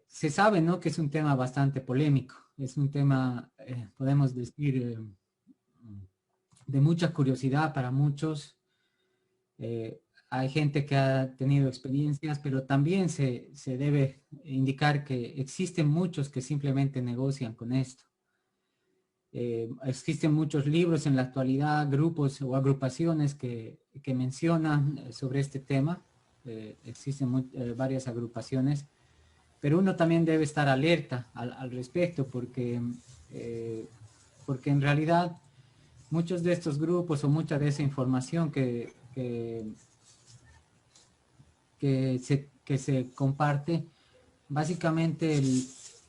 Se sabe, ¿no?, que es un tema bastante polémico, es un tema, podemos decir, de mucha curiosidad para muchos. Hay gente que ha tenido experiencias, pero también se debe indicar que existen muchos que simplemente negocian con esto. Existen muchos libros en la actualidad, grupos o agrupaciones que mencionan sobre este tema. Existen varias agrupaciones, pero uno también debe estar alerta al respecto eh, porque en realidad muchos de estos grupos o mucha de esa información que se comparte, básicamente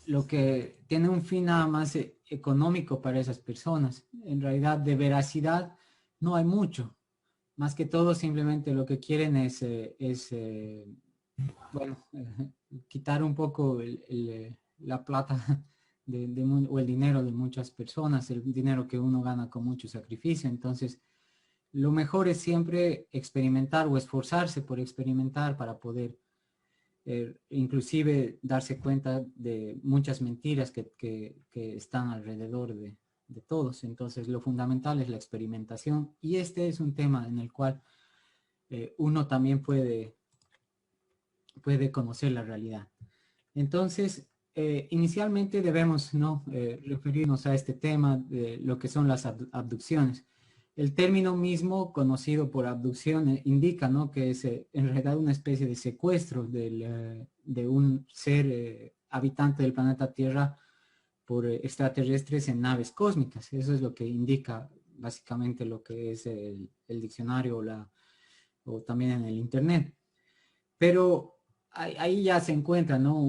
lo que tiene un fin nada más económico para esas personas. En realidad de veracidad no hay mucho. Más que todo simplemente lo que quieren es bueno, quitar un poco la plata o el dinero de muchas personas, el dinero que uno gana con mucho sacrificio. Entonces, lo mejor es siempre experimentar o esforzarse por experimentar para poder inclusive darse cuenta de muchas mentiras que están alrededor de todos. Entonces, lo fundamental es la experimentación y este es un tema en el cual uno también puede conocer la realidad. Entonces, inicialmente debemos, ¿no?, referirnos a este tema de lo que son las abducciones. El término mismo, conocido por abducción, indica, ¿no?, que es en realidad una especie de secuestro de un ser habitante del planeta Tierra por extraterrestres en naves cósmicas. Eso es lo que indica básicamente lo que es el diccionario o también en el Internet. Pero ahí ya se encuentra, ¿no?,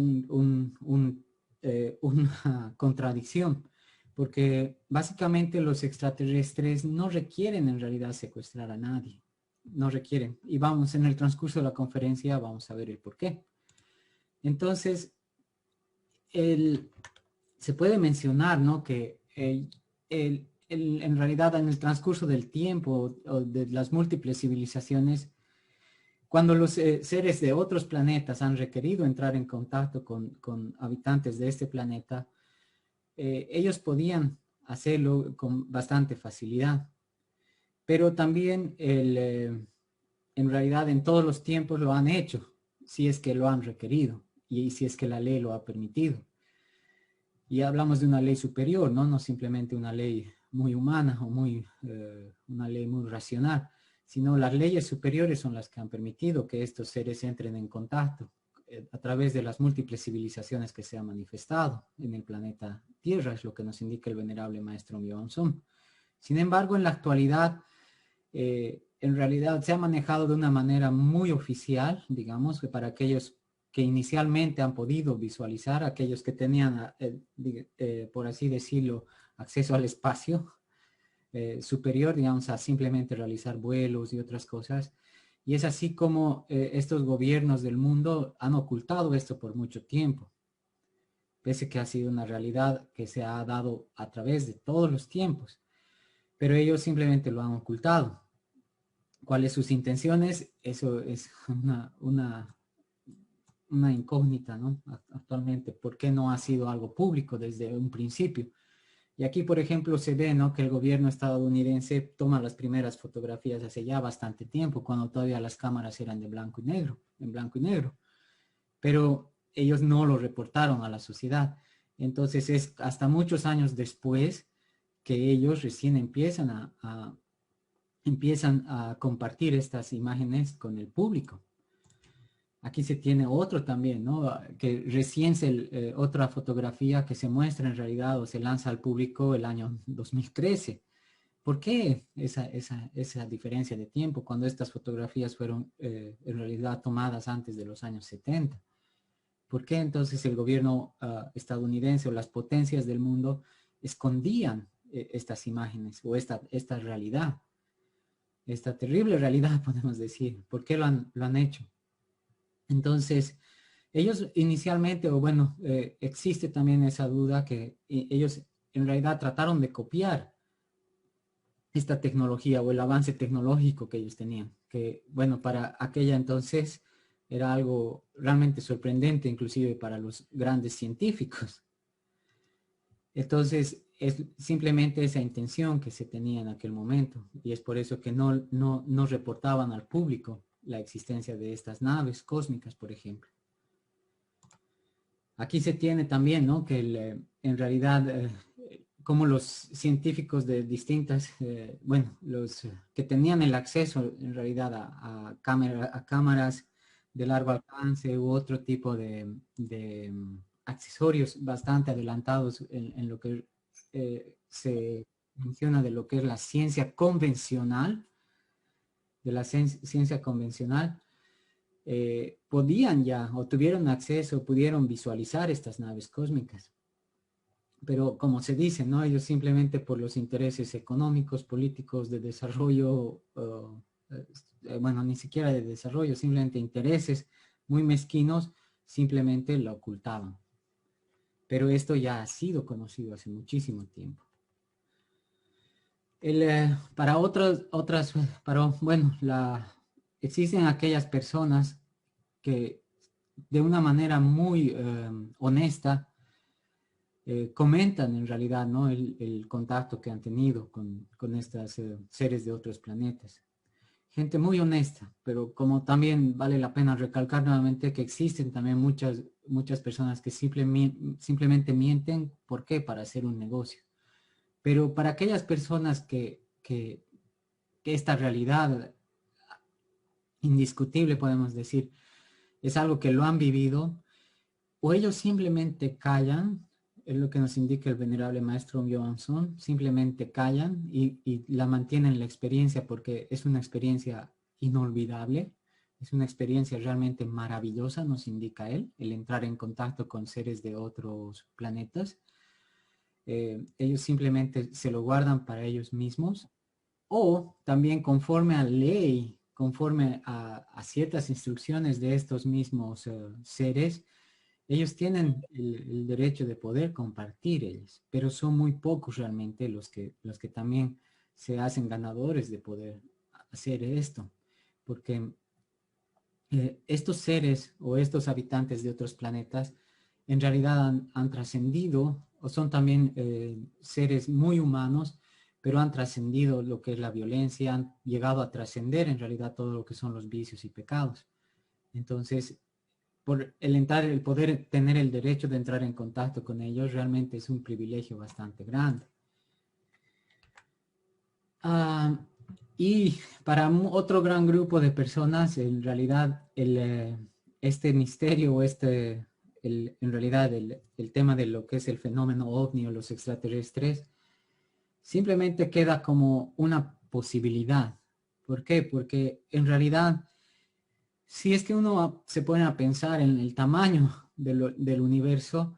una contradicción, porque básicamente los extraterrestres no requieren en realidad secuestrar a nadie, no requieren. Y vamos, en el transcurso de la conferencia vamos a ver el por qué. Entonces, se puede mencionar, ¿no?, que en realidad en el transcurso del tiempo o de las múltiples civilizaciones, cuando los seres de otros planetas han requerido entrar en contacto con habitantes de este planeta, ellos podían hacerlo con bastante facilidad. Pero también en realidad en todos los tiempos lo han hecho, si es que lo han requerido y si es que la ley lo ha permitido. Y hablamos de una ley superior, ¿no? No simplemente una ley muy humana o una ley muy racional, sino las leyes superiores son las que han permitido que estos seres entren en contacto a través de las múltiples civilizaciones que se han manifestado en el planeta Tierra, es lo que nos indica el venerable maestro Myeong-sum. Sin embargo, en la actualidad, en realidad se ha manejado de una manera muy oficial, digamos, que para aquellos que inicialmente han podido visualizar, aquellos que tenían, por así decirlo, acceso al espacio superior, digamos, a simplemente realizar vuelos y otras cosas. Y es así como estos gobiernos del mundo han ocultado esto por mucho tiempo, pese que ha sido una realidad que se ha dado a través de todos los tiempos, pero ellos simplemente lo han ocultado. ¿Cuáles sus intenciones? Eso es una incógnita, ¿no? Actualmente, ¿por qué no ha sido algo público desde un principio? Y aquí, por ejemplo, se ve, ¿no?, que el gobierno estadounidense toma las primeras fotografías hace ya bastante tiempo, cuando todavía las cámaras eran de blanco y negro, en blanco y negro. Pero ellos no lo reportaron a la sociedad. Entonces es hasta muchos años después que ellos recién empiezan a compartir estas imágenes con el público. Aquí se tiene otro también, ¿no?, que recién otra fotografía que se muestra en realidad o se lanza al público el año 2013. ¿Por qué esa diferencia de tiempo cuando estas fotografías fueron en realidad tomadas antes de los años 70? ¿Por qué entonces el gobierno estadounidense o las potencias del mundo escondían estas imágenes o esta realidad? Esta terrible realidad, podemos decir. ¿Por qué lo han hecho? Entonces, ellos inicialmente, o bueno, existe también esa duda que ellos en realidad trataron de copiar esta tecnología o el avance tecnológico que ellos tenían, que bueno, para aquella entonces Era algo realmente sorprendente, inclusive para los grandes científicos. Entonces, es simplemente esa intención que se tenía en aquel momento, y es por eso que no reportaban al público la existencia de estas naves cósmicas, por ejemplo. Aquí se tiene también, ¿no?, que en realidad, como los científicos de distintas, bueno, los que tenían el acceso en realidad a cámaras de largo alcance u otro tipo de accesorios bastante adelantados en lo que se menciona de lo que es la ciencia convencional, de la ciencia convencional, podían ya o tuvieron acceso, pudieron visualizar estas naves cósmicas. Pero como se dice, ¿no?, ellos simplemente por los intereses económicos, políticos, de desarrollo, bueno, ni siquiera de desarrollo, simplemente intereses muy mezquinos, simplemente lo ocultaban. Pero esto ya ha sido conocido hace muchísimo tiempo. Para bueno, existen aquellas personas que de una manera muy honesta comentan en realidad, ¿no?, el contacto que han tenido con estos seres de otros planetas. Gente muy honesta, pero como también vale la pena recalcar nuevamente que existen también muchas personas que simplemente mienten. ¿Por qué? Para hacer un negocio. Pero para aquellas personas que esta realidad indiscutible, podemos decir, es algo que lo han vivido, o ellos simplemente callan, es lo que nos indica el venerable maestro Johansson, simplemente callan y la mantienen la experiencia porque es una experiencia inolvidable, es una experiencia realmente maravillosa, nos indica él, el entrar en contacto con seres de otros planetas. Ellos simplemente se lo guardan para ellos mismos, o también conforme a ley, conforme a ciertas instrucciones de estos mismos seres, ellos tienen el derecho de poder compartir ellos, pero son muy pocos realmente los que también se hacen ganadores de poder hacer esto, porque estos seres o estos habitantes de otros planetas en realidad han trascendido, o son también seres muy humanos, pero han trascendido lo que es la violencia, han llegado a trascender en realidad todo lo que son los vicios y pecados. Entonces, por el poder tener el derecho de entrar en contacto con ellos, realmente es un privilegio bastante grande. Y para otro gran grupo de personas, en realidad, este misterio o en realidad el tema de lo que es el fenómeno ovni o los extraterrestres, simplemente queda como una posibilidad. ¿Por qué? Porque en realidad, si es que uno se pone a pensar en el tamaño del universo,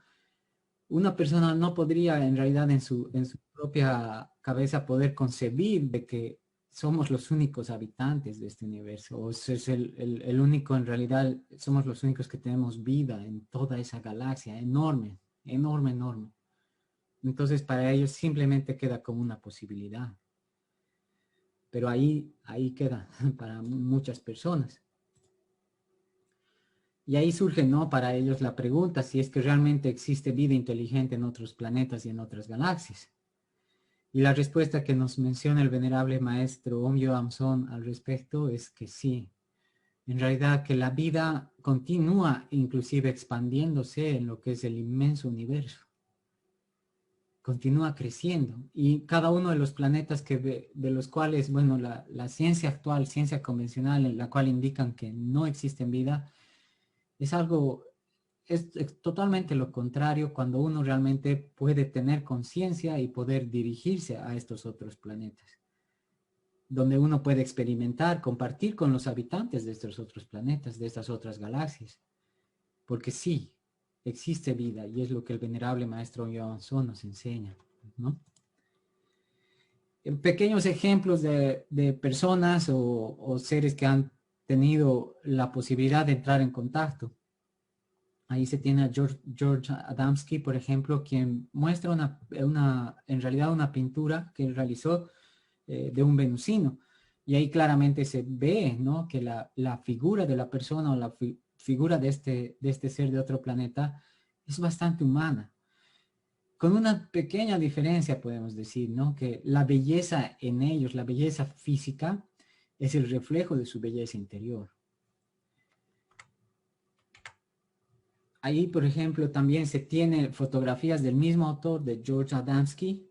una persona no podría en realidad en su propia cabeza poder concebir de que somos los únicos habitantes de este universo, o es el único, en realidad somos los únicos que tenemos vida en toda esa galaxia enorme, enorme, enorme. Entonces para ellos simplemente queda como una posibilidad. Pero ahí queda para muchas personas. Y ahí surge, ¿no?, para ellos la pregunta si es que realmente existe vida inteligente en otros planetas y en otras galaxias. Y la respuesta que nos menciona el venerable maestro Om Johansson al respecto es que sí. En realidad que la vida continúa inclusive expandiéndose en lo que es el inmenso universo. Continúa creciendo. Y cada uno de los planetas de los cuales, bueno, la ciencia actual, ciencia convencional, en la cual indican que no existen vida, es algo, es totalmente lo contrario cuando uno realmente puede tener conciencia y poder dirigirse a estos otros planetas, donde uno puede experimentar, compartir con los habitantes de estos otros planetas, de estas otras galaxias. Porque sí, existe vida y es lo que el venerable maestro Johansson nos enseña, ¿no? Pequeños ejemplos de personas o seres que han tenido la posibilidad de entrar en contacto. Ahí se tiene a George Adamski, por ejemplo, quien muestra en realidad una pintura que realizó de un venusino. Y ahí claramente se ve, ¿no? Que la figura de la persona o la figura de este ser de otro planeta es bastante humana. Con una pequeña diferencia podemos decir, ¿no? Que la belleza en ellos, la belleza física, es el reflejo de su belleza interior. Ahí, por ejemplo, también se tiene fotografías del mismo autor, de George Adamski,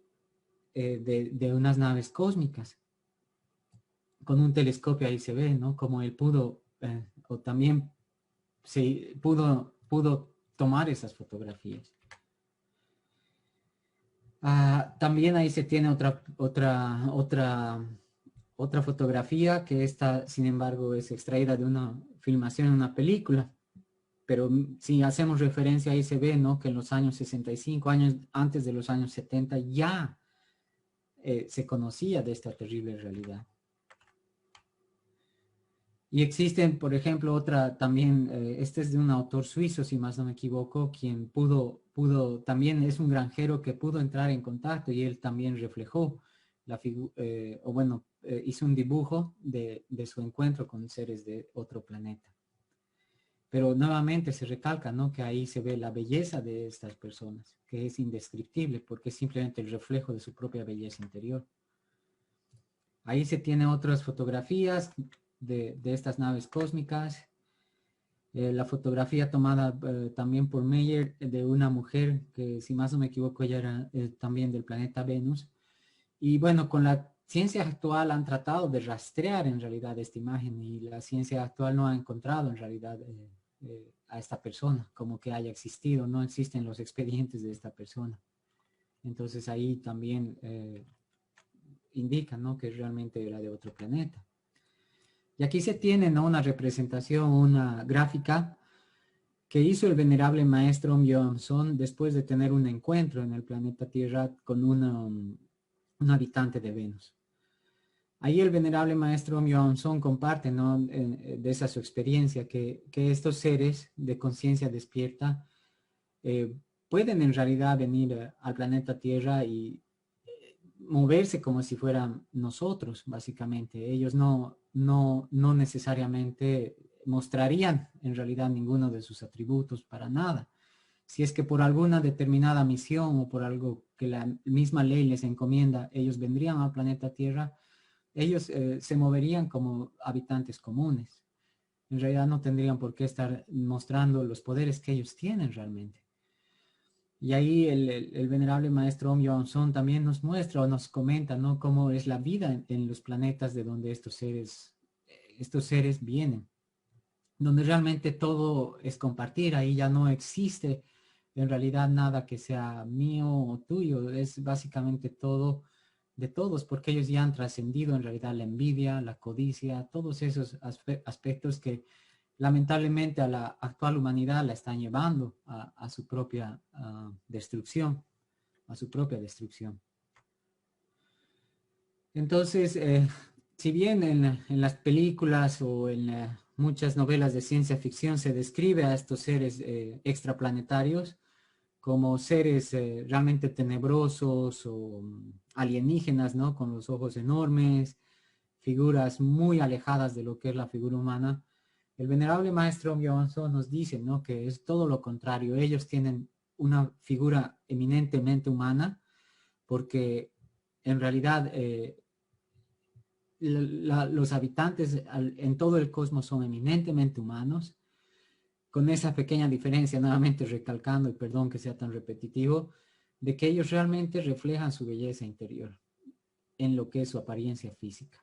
de unas naves cósmicas. Con un telescopio ahí se ve, ¿no? Como él pudo, o también se pudo tomar esas fotografías. También ahí se tiene otra fotografía que esta, sin embargo, es extraída de una filmación en una película. Pero si hacemos referencia ahí se ve, ¿no? Que en los años 65, años antes de los años 70, ya se conocía de esta terrible realidad. Y existen, por ejemplo, otra también, este es de un autor suizo, si más no me equivoco, quien también es un granjero que pudo entrar en contacto y él también reflejó la figura, hizo un dibujo de su encuentro con seres de otro planeta. Pero nuevamente se recalca, ¿no? Que ahí se ve la belleza de estas personas, que es indescriptible porque es simplemente el reflejo de su propia belleza interior. Ahí se tienen otras fotografías de estas naves cósmicas. La fotografía tomada también por Meyer de una mujer que, si más no me equivoco, ella era también del planeta Venus. Y bueno, con la ciencia actual han tratado de rastrear en realidad esta imagen y la ciencia actual no ha encontrado en realidad a esta persona, como que haya existido, no existen los expedientes de esta persona. Entonces ahí también indica, ¿no? Que realmente era de otro planeta. Y aquí se tiene, ¿no? Una representación, una gráfica que hizo el venerable maestro Mjolnir después de tener un encuentro en el planeta Tierra con un habitante de Venus. Ahí el venerable maestro Mjolnir comparte, ¿no? De esa su experiencia, que estos seres de conciencia despierta pueden en realidad venir al planeta Tierra y moverse como si fueran nosotros, básicamente. Ellos no necesariamente mostrarían en realidad ninguno de sus atributos para nada. Si es que por alguna determinada misión o por algo que la misma ley les encomienda, ellos vendrían al planeta Tierra, ellos se moverían como habitantes comunes. En realidad no tendrían por qué estar mostrando los poderes que ellos tienen realmente. Y ahí el venerable maestro Om Yong-son también nos muestra o nos comenta, ¿no? Cómo es la vida en los planetas de donde estos seres vienen, donde realmente todo es compartir, ahí ya no existe en realidad nada que sea mío o tuyo, es básicamente todo de todos, porque ellos ya han trascendido en realidad la envidia, la codicia, todos esos aspectos que lamentablemente a la actual humanidad la están llevando a su propia destrucción, a su propia destrucción. Entonces, si bien en las películas o en muchas novelas de ciencia ficción se describe a estos seres extraplanetarios como seres realmente tenebrosos o alienígenas, ¿no? Con los ojos enormes, figuras muy alejadas de lo que es la figura humana. El venerable maestro Mjolnir nos dice, ¿no? Que es todo lo contrario. Ellos tienen una figura eminentemente humana porque en realidad los habitantes en todo el cosmos son eminentemente humanos, con esa pequeña diferencia, nuevamente recalcando, y perdón que sea tan repetitivo, de que ellos realmente reflejan su belleza interior en lo que es su apariencia física.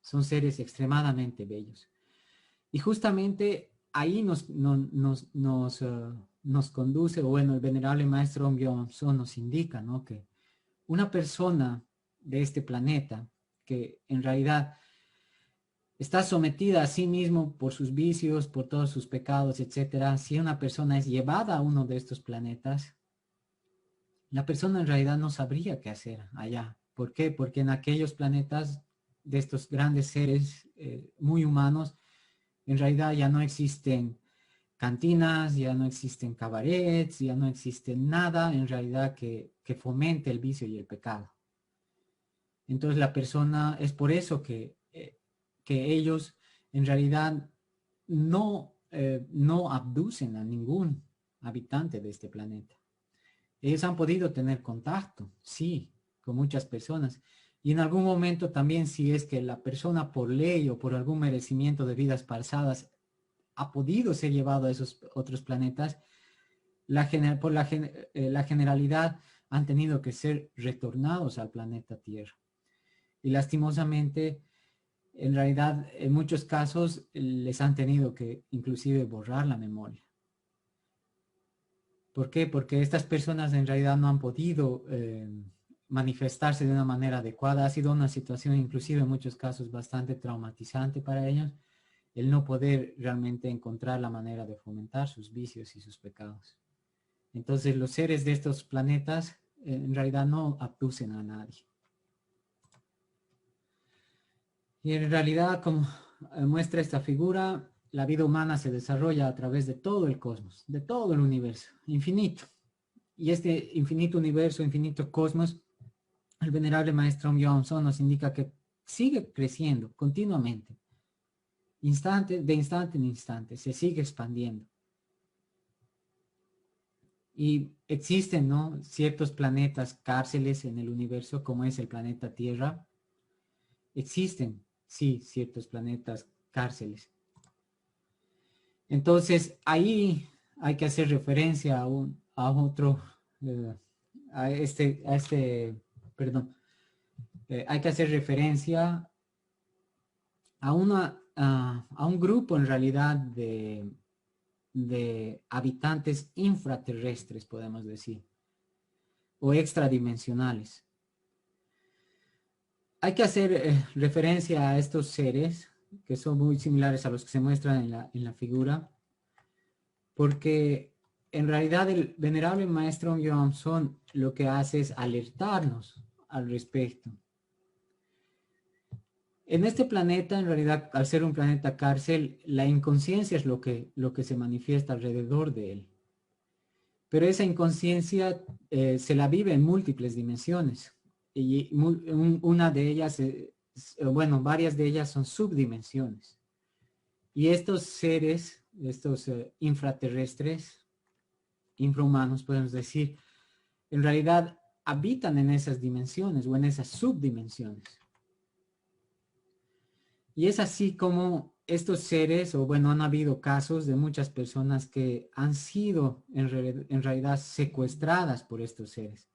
Son seres extremadamente bellos. Y justamente ahí nos conduce, o bueno, el venerable maestro Mjolnir nos indica, ¿no? Que una persona de este planeta, que en realidad está sometida a sí mismo por sus vicios, por todos sus pecados, etcétera. Si una persona es llevada a uno de estos planetas, la persona en realidad no sabría qué hacer allá. ¿Por qué? Porque en aquellos planetas de estos grandes seres muy humanos, en realidad ya no existen cantinas, ya no existen cabarets, ya no existe nada en realidad que fomente el vicio y el pecado. Entonces la persona, es por eso que que ellos en realidad no abducen a ningún habitante de este planeta. Ellos han podido tener contacto, sí, con muchas personas. Y en algún momento también, si es que la persona por ley o por algún merecimiento de vidas pasadas ha podido ser llevado a esos otros planetas, la generalidad han tenido que ser retornados al planeta Tierra. Y lastimosamente, en realidad, en muchos casos les han tenido que inclusive borrar la memoria. ¿Por qué? Porque estas personas en realidad no han podido manifestarse de una manera adecuada. Ha sido una situación inclusive en muchos casos bastante traumatizante para ellos, el no poder realmente encontrar la manera de fomentar sus vicios y sus pecados. Entonces los seres de estos planetas en realidad no abducen a nadie. Y en realidad, como muestra esta figura, la vida humana se desarrolla a través de todo el cosmos, de todo el universo, infinito. Y este infinito universo, infinito cosmos, el venerable maestro Johnson nos indica que sigue creciendo continuamente, de instante en instante, se sigue expandiendo. Y existen, ¿no?, ciertos planetas cárceles en el universo, como es el planeta Tierra. Existen, sí, ciertos planetas cárceles. Entonces, ahí hay que hacer referencia hay que hacer referencia a un grupo en realidad de habitantes infraterrestres, podemos decir, o extradimensionales. Hay que hacer referencia a estos seres que son muy similares a los que se muestran en la figura, porque en realidad el venerable maestro Johnson lo que hace es alertarnos al respecto. En este planeta, en realidad, al ser un planeta cárcel, la inconsciencia es lo que se manifiesta alrededor de él. Pero esa inconsciencia se la vive en múltiples dimensiones. Y una de ellas, varias de ellas son subdimensiones. Y estos seres, estos infraterrestres, infrahumanos, podemos decir, en realidad habitan en esas dimensiones o en esas subdimensiones. Y es así como estos seres, han habido casos de muchas personas que han sido en realidad secuestradas por estos seres.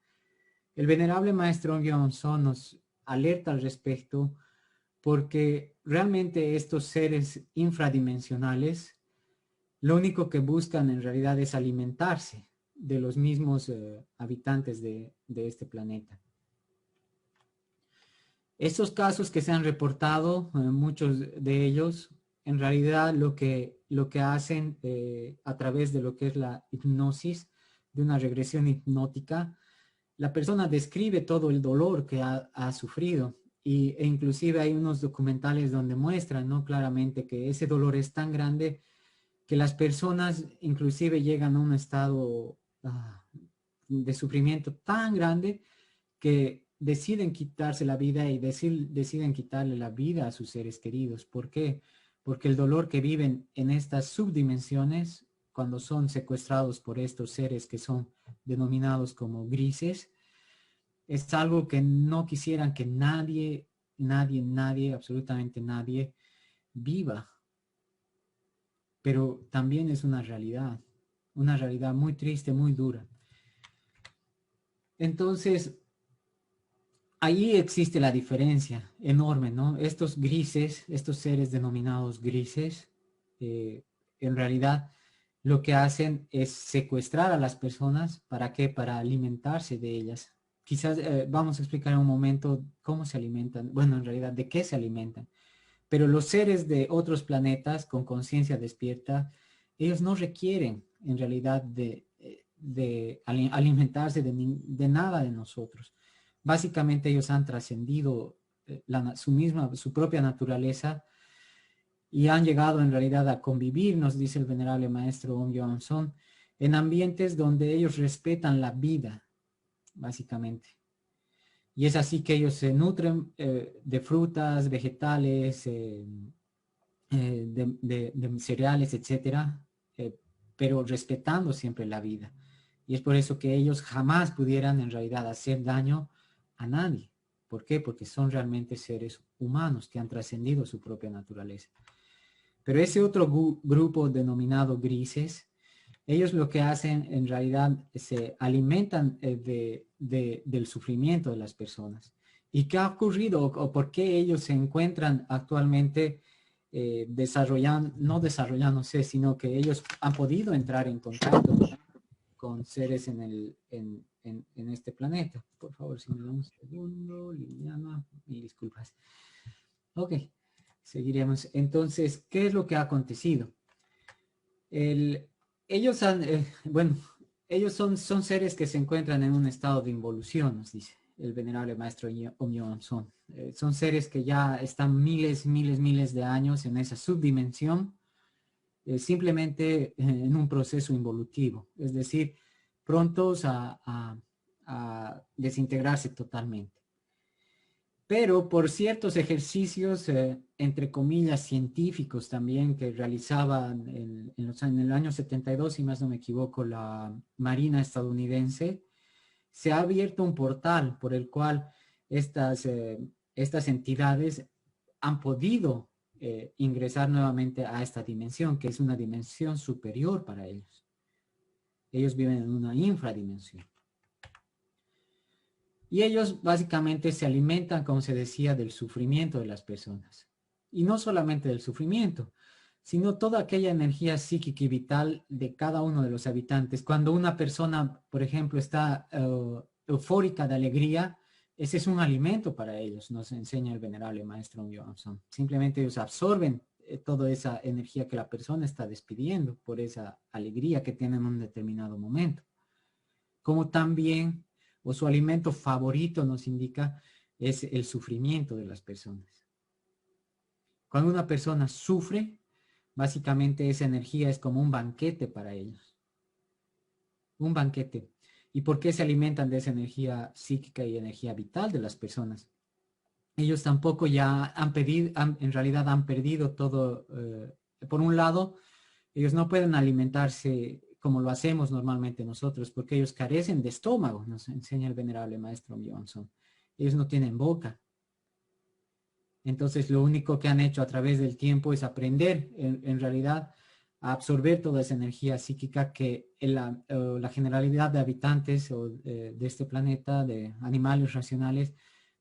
El venerable maestro Johnson nos alerta al respecto porque realmente estos seres infradimensionales lo único que buscan en realidad es alimentarse de los mismos habitantes de este planeta. Estos casos que se han reportado, muchos de ellos, en realidad lo que hacen a través de lo que es la hipnosis, de una regresión hipnótica, la persona describe todo el dolor que ha sufrido e inclusive hay unos documentales donde muestran, ¿no?, claramente que ese dolor es tan grande que las personas inclusive llegan a un estado de sufrimiento tan grande que deciden quitarse la vida y deciden quitarle la vida a sus seres queridos. ¿Por qué? Porque el dolor que viven en estas subdimensiones, cuando son secuestrados por estos seres que son denominados como grises, es algo que no quisieran que nadie, absolutamente nadie viva. Pero también es una realidad muy triste, muy dura. Entonces, ahí existe la diferencia enorme, ¿no? Estos grises, estos seres denominados grises, en realidad lo que hacen es secuestrar a las personas. ¿Para qué? Para alimentarse de ellas. Quizás vamos a explicar en un momento cómo se alimentan. Bueno, en realidad, ¿de qué se alimentan? Pero los seres de otros planetas con conciencia despierta, ellos no requieren en realidad de alimentarse de nada de nosotros. Básicamente ellos han trascendido su propia naturaleza y han llegado en realidad a convivir, nos dice el venerable maestro Om Johnson, en ambientes donde ellos respetan la vida, básicamente. Y es así que ellos se nutren de frutas, vegetales, de cereales, etcétera, pero respetando siempre la vida. Y es por eso que ellos jamás pudieran en realidad hacer daño a nadie. ¿Por qué? Porque son realmente seres humanos que han trascendido su propia naturaleza. Pero ese otro grupo denominado grises, ellos lo que hacen en realidad se alimentan del sufrimiento de las personas. ¿Y qué ha ocurrido o por qué ellos se encuentran actualmente no desarrollándose, sino que ellos han podido entrar en contacto con seres en este planeta? Por favor, si me da un segundo, Liliana, mil disculpas. Ok, seguiremos. Entonces, ¿qué es lo que ha acontecido? El, ellos han, bueno, ellos son seres que se encuentran en un estado de involución, nos dice el venerable maestro Omyo Son. Son seres que ya están miles de años en esa subdimensión, simplemente en un proceso involutivo, es decir, prontos a desintegrarse totalmente. Pero por ciertos ejercicios, entre comillas, científicos también que realizaban en el año 72, si más no me equivoco, la Marina estadounidense, se ha abierto un portal por el cual estas entidades han podido ingresar nuevamente a esta dimensión, que es una dimensión superior para ellos. Ellos viven en una infradimensión. Y ellos básicamente se alimentan, como se decía, del sufrimiento de las personas. Y no solamente del sufrimiento, sino toda aquella energía psíquica y vital de cada uno de los habitantes. Cuando una persona, por ejemplo, está eufórica de alegría, ese es un alimento para ellos, nos enseña el venerable maestro Johansson. Simplemente ellos absorben toda esa energía que la persona está despidiendo por esa alegría que tiene en un determinado momento. Como también, o su alimento favorito nos indica, es el sufrimiento de las personas. Cuando una persona sufre, básicamente esa energía es como un banquete para ellos. Un banquete. ¿Y por qué se alimentan de esa energía psíquica y energía vital de las personas? Ellos tampoco ya en realidad han perdido todo. Por un lado, ellos no pueden alimentarse como lo hacemos normalmente nosotros, porque ellos carecen de estómago, nos enseña el venerable maestro Johansson. Ellos no tienen boca. Entonces, lo único que han hecho a través del tiempo es aprender, en realidad, a absorber toda esa energía psíquica que la generalidad de habitantes de este planeta, de animales racionales,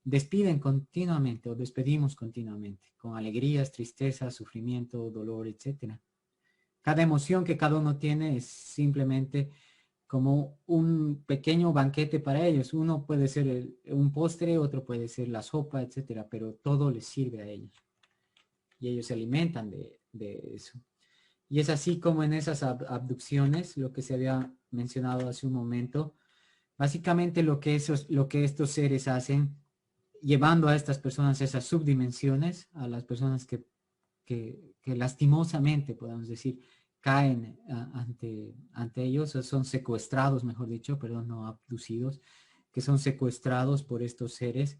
despiden continuamente o despedimos continuamente, con alegrías, tristezas, sufrimiento, dolor, etc. Cada emoción que cada uno tiene es simplemente como un pequeño banquete para ellos. Uno puede ser un postre, otro puede ser la sopa, etcétera, pero todo les sirve a ellos. Y ellos se alimentan de eso. Y es así como en esas abducciones, lo que se había mencionado hace un momento, básicamente lo que estos seres hacen, llevando a estas personas a esas subdimensiones, a las personas que lastimosamente, podemos decir, caen ante ellos, son secuestrados, mejor dicho, perdón, no abducidos, que son secuestrados por estos seres,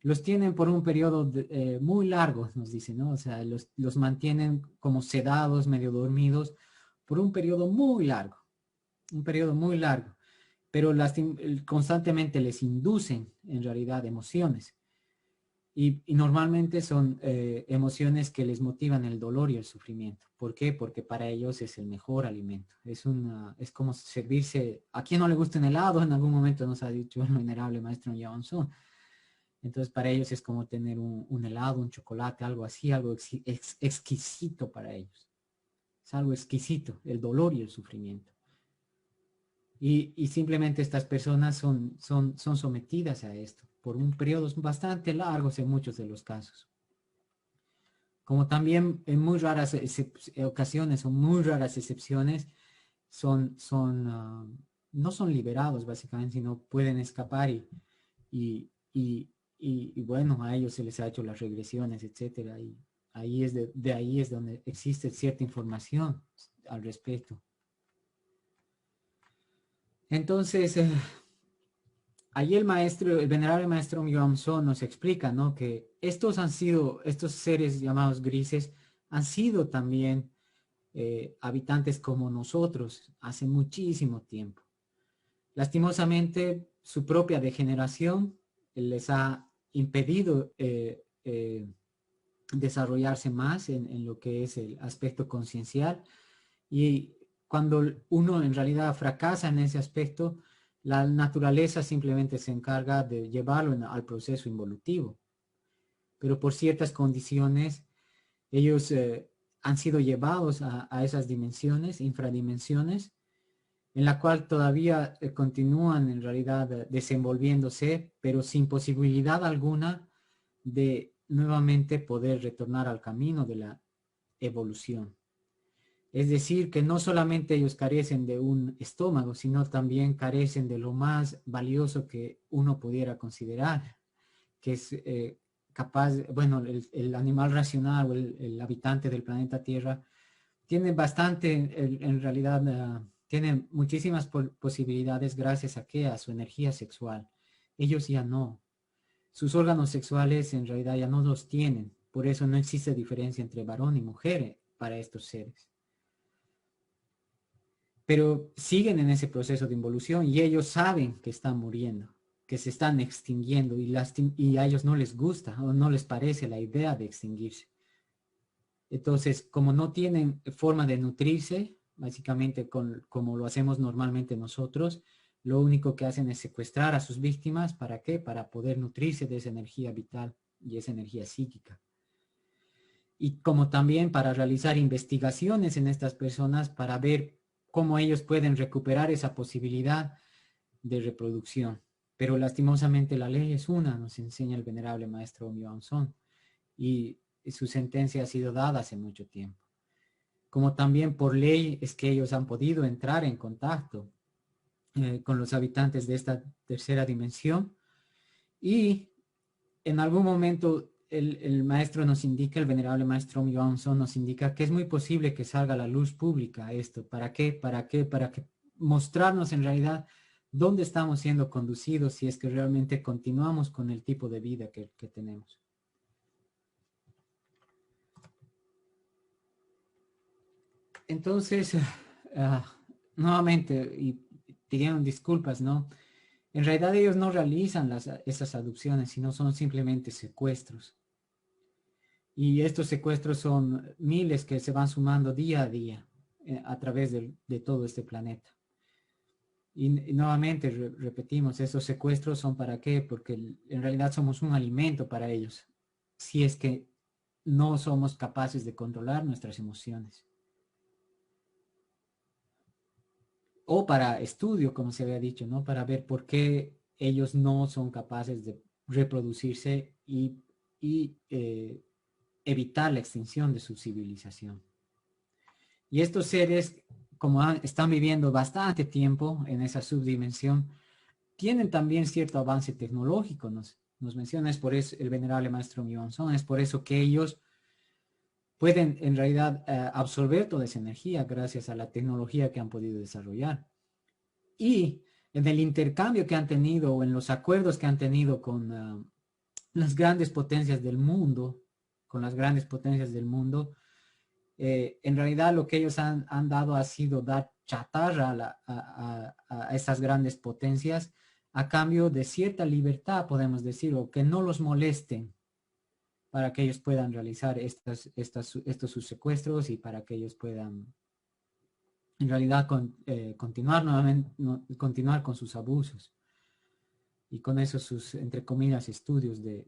los tienen por un periodo muy largo, nos dicen, ¿no? O sea, los mantienen como sedados, medio dormidos, por un periodo muy largo, pero constantemente les inducen en realidad emociones. Y normalmente son emociones que les motivan el dolor y el sufrimiento. ¿Por qué? Porque para ellos es el mejor alimento. Es como servirse, ¿a quién no le gusta un helado? En algún momento nos ha dicho el venerable maestro Johansson. Entonces para ellos es como tener un helado, un chocolate, algo así, algo exquisito para ellos. Es algo exquisito, el dolor y el sufrimiento. Y simplemente estas personas son sometidas a esto por un periodo bastante largo en muchos de los casos. Como también en muy raras ocasiones o muy raras excepciones no son liberados básicamente, sino pueden escapar y, y, y bueno, a ellos se les ha hecho las regresiones, etcétera. Y de ahí es donde existe cierta información al respecto. Entonces, ahí el venerable maestro Myeomso nos explica, ¿no? Que estos seres llamados grises han sido también habitantes como nosotros hace muchísimo tiempo. Lastimosamente, su propia degeneración les ha impedido desarrollarse más en lo que es el aspecto conciencial, y cuando uno en realidad fracasa en ese aspecto, la naturaleza simplemente se encarga de llevarlo al proceso involutivo. Pero por ciertas condiciones, ellos han sido llevados a esas dimensiones, infradimensiones, en la cual todavía continúan en realidad desenvolviéndose, pero sin posibilidad alguna de nuevamente poder retornar al camino de la evolución. Es decir, que no solamente ellos carecen de un estómago, sino también carecen de lo más valioso que uno pudiera considerar, que es capaz, bueno, el animal racional o el habitante del planeta Tierra tiene bastante, en realidad, tiene muchísimas posibilidades gracias a qué, a su energía sexual. Ellos ya no. Sus órganos sexuales en realidad ya no los tienen. Por eso no existe diferencia entre varón y mujer para estos seres. Pero siguen en ese proceso de involución y ellos saben que están muriendo, que se están extinguiendo, y a ellos no les gusta o no les parece la idea de extinguirse. Entonces, como no tienen forma de nutrirse, básicamente como lo hacemos normalmente nosotros, lo único que hacen es secuestrar a sus víctimas. ¿Para qué? Para poder nutrirse de esa energía vital y esa energía psíquica. Y como también para realizar investigaciones en estas personas para ver cómo ellos pueden recuperar esa posibilidad de reproducción. Pero lastimosamente la ley es una, nos enseña el venerable maestro Myeomso, y su sentencia ha sido dada hace mucho tiempo. Como también por ley es que ellos han podido entrar en contacto con los habitantes de esta tercera dimensión, y en algún momento el maestro nos indica, el venerable maestro Myeomso nos indica que es muy posible que salga a la luz pública esto. ¿Para qué? ¿Para qué? Para que mostrarnos en realidad dónde estamos siendo conducidos si es que realmente continuamos con el tipo de vida que tenemos. Entonces, nuevamente, y pidiendo disculpas, ¿no? En realidad ellos no realizan esas adopciones, sino son simplemente secuestros. Y estos secuestros son miles que se van sumando día a día a través de todo este planeta. Y nuevamente repetimos, esos secuestros son para qué, porque en realidad somos un alimento para ellos, si es que no somos capaces de controlar nuestras emociones. O para estudio, como se había dicho, ¿no? Para ver por qué ellos no son capaces de reproducirse y evitar la extinción de su civilización. Y estos seres, como están viviendo bastante tiempo en esa subdimensión, tienen también cierto avance tecnológico, nos menciona. Es por eso el venerable maestro Myeomso, es por eso que ellos pueden en realidad absorber toda esa energía gracias a la tecnología que han podido desarrollar. Y en el intercambio que han tenido o en los acuerdos que han tenido con las grandes potencias del mundo, en realidad lo que ellos han dado ha sido dar chatarra a estas grandes potencias a cambio de cierta libertad, podemos decir, o que no los molesten para que ellos puedan realizar estos sus secuestros y para que ellos puedan en realidad continuar con sus abusos y con esos sus, entre comillas, estudios de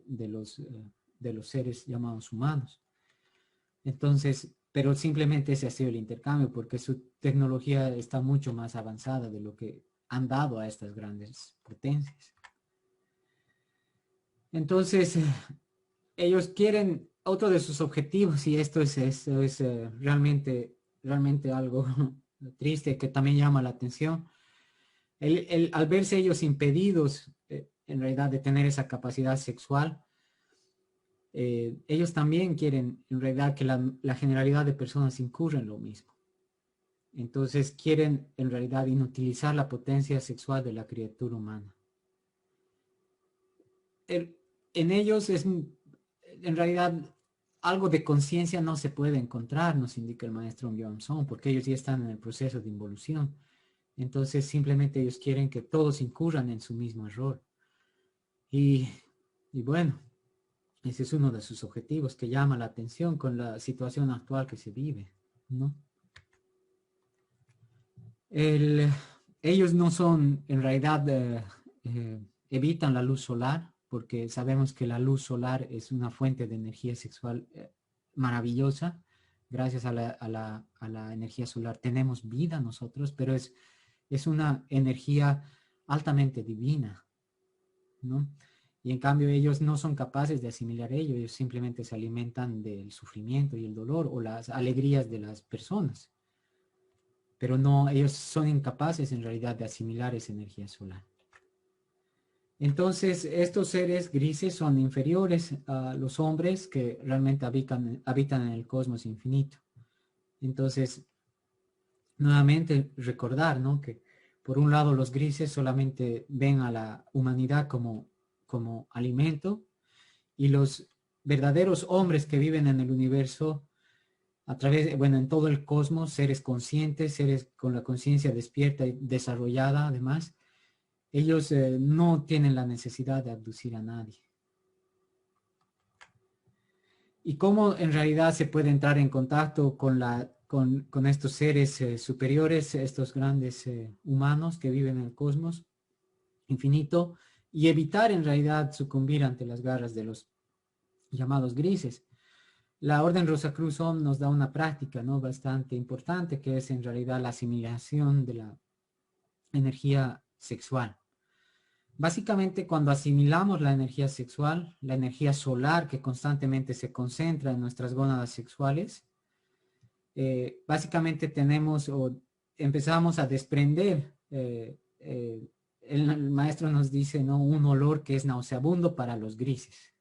los seres llamados humanos. Entonces, pero simplemente ese ha sido el intercambio, porque su tecnología está mucho más avanzada de lo que han dado a estas grandes potencias. Entonces, ellos quieren, otro de sus objetivos, y esto es realmente algo triste que también llama la atención, al verse ellos impedidos en realidad de tener esa capacidad sexual, ellos también quieren en realidad que la generalidad de personas incurra en lo mismo. Entonces quieren en realidad inutilizar la potencia sexual de la criatura humana. en ellos es, en realidad, algo de conciencia no se puede encontrar, nos indica el maestro Byung-Chul, porque ellos ya están en el proceso de involución. Entonces, simplemente ellos quieren que todos incurran en su mismo error. Y, y bueno, ese es uno de sus objetivos que llama la atención con la situación actual que se vive, ¿no? El, ellos no son, en realidad, evitan la luz solar, porque sabemos que la luz solar es una fuente de energía sexual maravillosa. Gracias a la energía solar tenemos vida nosotros, pero es una energía altamente divina, ¿no? Y en cambio ellos no son capaces de asimilar ello, ellos simplemente se alimentan del sufrimiento y el dolor o las alegrías de las personas. Pero no, ellos son incapaces en realidad de asimilar esa energía solar. Entonces, estos seres grises son inferiores a los hombres que realmente habitan en el cosmos infinito. Entonces, nuevamente recordar, ¿no? Que por un lado los grises solamente ven a la humanidad como alimento y los verdaderos hombres que viven en el universo a través, bueno, en todo el cosmos, seres conscientes, seres con la conciencia despierta y desarrollada además, ellos no tienen la necesidad de abducir a nadie. ¿Y cómo en realidad se puede entrar en contacto con estos seres superiores, estos grandes humanos que viven en el cosmos infinito y evitar en realidad sucumbir ante las garras de los llamados grises? La Orden Rosacruz nos da una práctica, ¿no?, bastante importante, que es en realidad la asimilación de la energía sexual. Básicamente, cuando asimilamos la energía sexual, la energía solar que constantemente se concentra en nuestras gónadas sexuales, básicamente tenemos o empezamos a desprender, el maestro nos dice, ¿no?, un olor que es nauseabundo para los grises.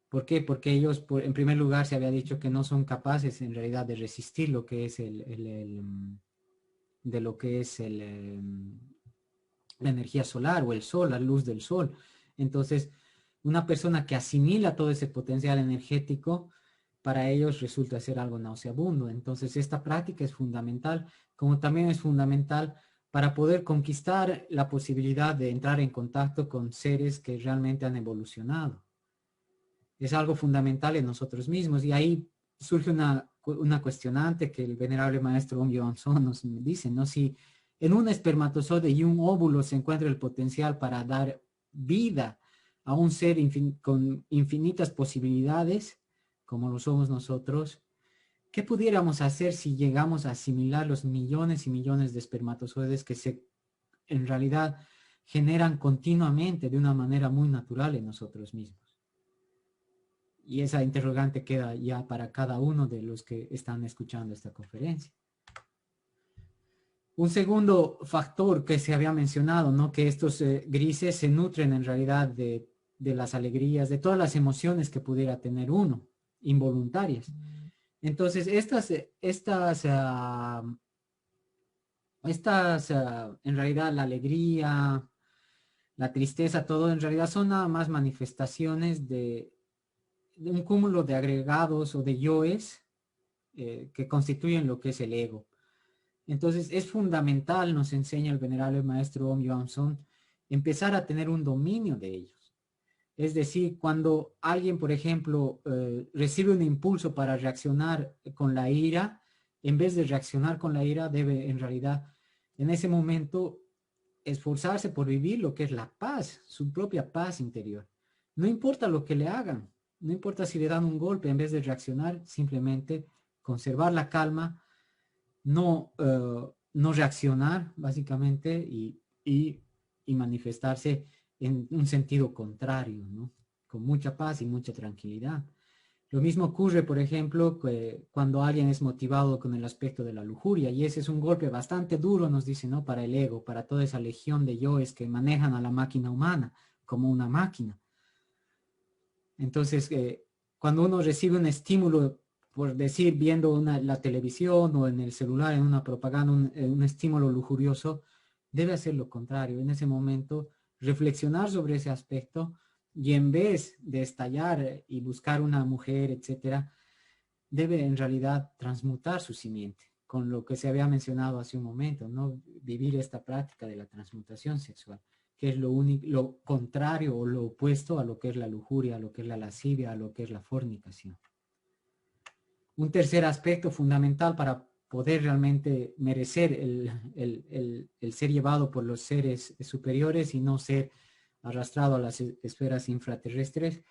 ¿Por qué? Porque ellos, en primer lugar, se había dicho que no son capaces en realidad de resistir lo que es la energía solar o el sol, la luz del sol. Entonces, una persona que asimila todo ese potencial energético, para ellos resulta ser algo nauseabundo. Entonces, esta práctica es fundamental, como también es fundamental para poder conquistar la posibilidad de entrar en contacto con seres que realmente han evolucionado. Es algo fundamental en nosotros mismos y ahí surge una cuestionante que el venerable maestro Om Byung-Chul nos dice, ¿no? Si en un espermatozoide y un óvulo se encuentra el potencial para dar vida a un ser con infinitas posibilidades, como lo somos nosotros, ¿qué pudiéramos hacer si llegamos a asimilar los millones y millones de espermatozoides que en realidad generan continuamente de una manera muy natural en nosotros mismos? Y esa interrogante queda ya para cada uno de los que están escuchando esta conferencia. Un segundo factor que se había mencionado, ¿no?, que estos grises se nutren en realidad de las alegrías, de todas las emociones que pudiera tener uno, involuntarias. Entonces, en realidad la alegría, la tristeza, todo en realidad son nada más manifestaciones de un cúmulo de agregados o de yoes que constituyen lo que es el ego. Entonces es fundamental, nos enseña el venerable maestro Om Byung-Chul, empezar a tener un dominio de ellos. Es decir, cuando alguien, por ejemplo, recibe un impulso para reaccionar con la ira, en vez de reaccionar con la ira, debe en realidad en ese momento esforzarse por vivir lo que es la paz, su propia paz interior. No importa lo que le hagan, no importa si le dan un golpe, en vez de reaccionar, simplemente conservar la calma, no reaccionar básicamente y manifestarse en un sentido contrario, ¿no?, con mucha paz y mucha tranquilidad. Lo mismo ocurre, por ejemplo, cuando alguien es motivado con el aspecto de la lujuria, y ese es un golpe bastante duro, nos dice, ¿no?, para el ego, para toda esa legión de yoes que manejan a la máquina humana como una máquina. Entonces, cuando uno recibe un estímulo, por decir, viendo la televisión o en el celular, en una propaganda, un estímulo lujurioso, debe hacer lo contrario. En ese momento, reflexionar sobre ese aspecto y en vez de estallar y buscar una mujer, etcétera, debe en realidad transmutar su simiente, con lo que se había mencionado hace un momento, ¿no? Vivir esta práctica de la transmutación sexual, que es lo único, lo contrario o lo opuesto a lo que es la lujuria, a lo que es la lascivia, a lo que es la fornicación. Un tercer aspecto fundamental para poder realmente merecer el ser llevado por los seres superiores y no ser arrastrado a las esferas infraterrestres,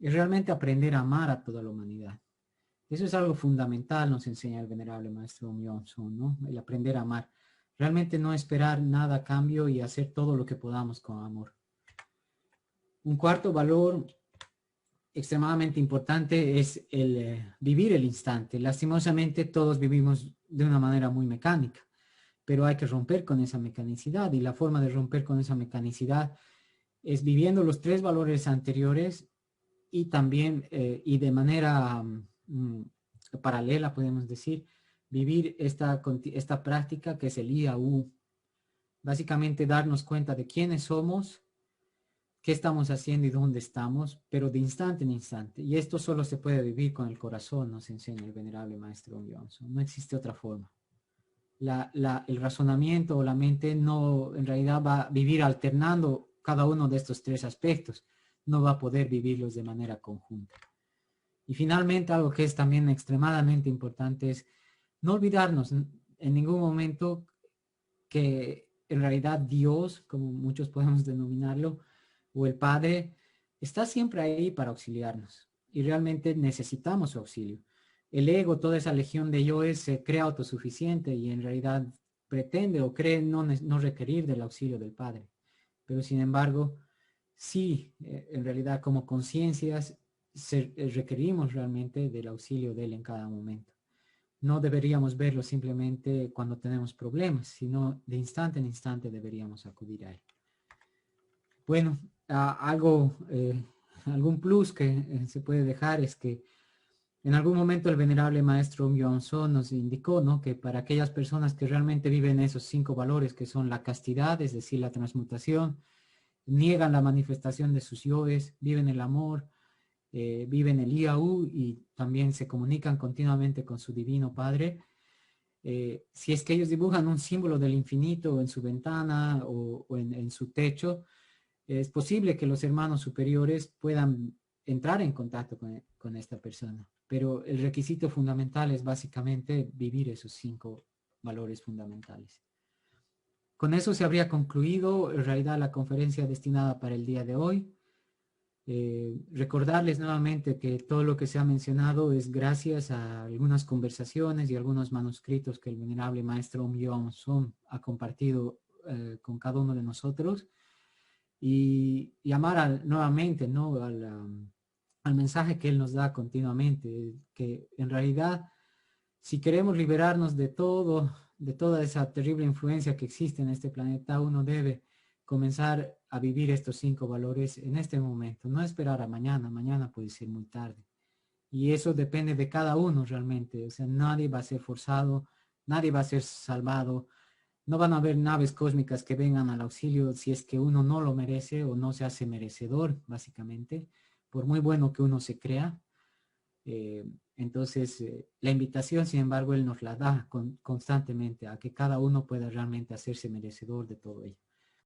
es realmente aprender a amar a toda la humanidad. Eso es algo fundamental, nos enseña el venerable maestro Myeong-sung, ¿no? El aprender a amar. Realmente no esperar nada a cambio y hacer todo lo que podamos con amor. Un cuarto valor extremadamente importante es el vivir el instante. Lastimosamente todos vivimos de una manera muy mecánica, pero hay que romper con esa mecanicidad y la forma de romper con esa mecanicidad es viviendo los tres valores anteriores y también y de manera paralela, podemos decir, vivir esta práctica que es el IAU. Básicamente darnos cuenta de quiénes somos, qué estamos haciendo y dónde estamos, pero de instante en instante. Y esto solo se puede vivir con el corazón, nos enseña el venerable maestro Johnson. No existe otra forma. El razonamiento o la mente no, en realidad va a vivir alternando cada uno de estos tres aspectos. No va a poder vivirlos de manera conjunta. Y finalmente, algo que es también extremadamente importante es no olvidarnos en ningún momento que en realidad Dios, como muchos podemos denominarlo, o el Padre, está siempre ahí para auxiliarnos y realmente necesitamos su auxilio. El ego, toda esa legión de yoes se cree autosuficiente y en realidad pretende o cree no requerir del auxilio del Padre. Pero sin embargo, sí, en realidad como conciencias requerimos realmente del auxilio de Él en cada momento. No deberíamos verlo simplemente cuando tenemos problemas, sino de instante en instante deberíamos acudir a Él. Bueno, algún plus que se puede dejar es que en algún momento el venerable maestro Myeong-sung nos indicó, ¿no?, que para aquellas personas que realmente viven esos 5 valores que son la castidad, es decir, la transmutación, niegan la manifestación de sus yoes, viven el amor, viven el IAU y también se comunican continuamente con su divino Padre. Si es que ellos dibujan un símbolo del infinito en su ventana o en su techo, es posible que los hermanos superiores puedan entrar en contacto con esta persona, pero el requisito fundamental es básicamente vivir esos 5 valores fundamentales. Con eso se habría concluido en realidad la conferencia destinada para el día de hoy. Recordarles nuevamente que todo lo que se ha mencionado es gracias a algunas conversaciones y algunos manuscritos que el venerable maestro Myeong-sung ha compartido con cada uno de nosotros y llamar nuevamente, ¿no?, al mensaje que él nos da continuamente, que en realidad si queremos liberarnos de toda esa terrible influencia que existe en este planeta, uno debe comenzar a vivir estos 5 valores en este momento, no esperar a mañana, mañana puede ser muy tarde. Y eso depende de cada uno realmente, o sea, nadie va a ser forzado, nadie va a ser salvado, no van a haber naves cósmicas que vengan al auxilio si es que uno no lo merece o no se hace merecedor, básicamente, por muy bueno que uno se crea. Entonces, la invitación, sin embargo, él nos la da constantemente a que cada uno pueda realmente hacerse merecedor de todo ello.